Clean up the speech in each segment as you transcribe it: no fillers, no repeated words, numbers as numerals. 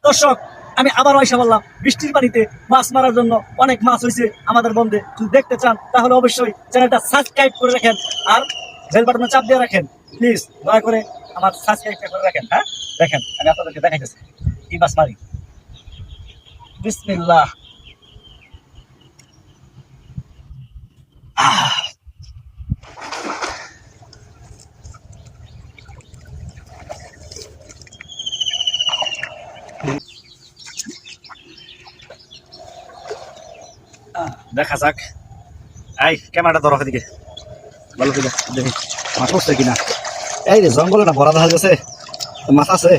দর্শক, আমি আবার আইসা বললাম, বৃষ্টির পানিতে মাছ মারার জন্য অনেক মাছ হয়েছে আমাদের বন্ধে। যদি দেখতে চান তাহলে অবশ্যই চ্যানেলটা সাবস্ক্রাইব করে রাখেন আর বেল বাটনে চাপ দিয়ে রাখেন। প্লিজ দয়া করে আমার সাবস্ক্রাইবটা করে রাখেন। হ্যাঁ, দেখেন আমি আপনাদেরকে দেখাইতেছি কি মাছ মারি। বিসমিল্লাহ। দেখা যাক। এই ক্যামেরাটা ধরো এদিকে, ভালো করে দেখি মাছ পড়ছে কিনা। এই রে জঙ্গলে না ভরা দেখা গেছে, মাছ আছে,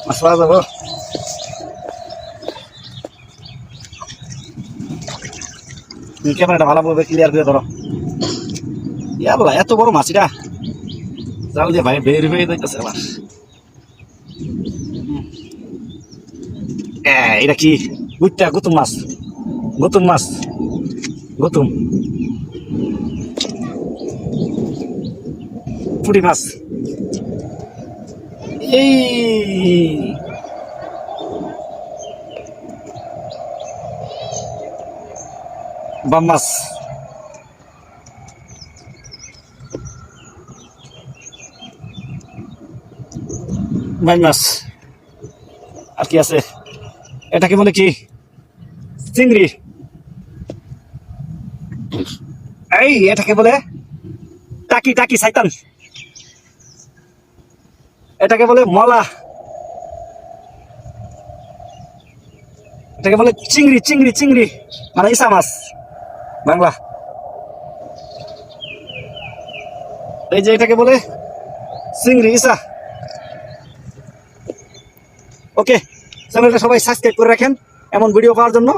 মাছ পাওয়া যাবো। ক্যামেরাটা ভালোভাবে ক্লিয়ার করে ধরো। ইয়াল্লা, এত বড় মাছ এটা, জাল দিয়ে ভাই বের হয়ে যাইতেছে আবার। এটা কি? গুইটা, গুতুম মাছ, গুতুম মাছ, গুতুম পুঁটি মাছ। এই বাম মাছ, বাম মাছ। আর কি আছে? এটাকে বলে কি? চিংড়ি। এই এটাকে বলে টাকি, টাকি শয়তান। এটাকে বলে মলা। এটাকে বলে চিংড়ি, চিংড়ি, চিংড়ি মানে ইসা মাছ বাংলা। এই যে এটাকে বলে চিংড়ি, ইসা। ওকে, চ্যানেলটা সবাই সাবস্ক্রাইব করে রাখেন এমন ভিডিও পাওয়ার জন্য।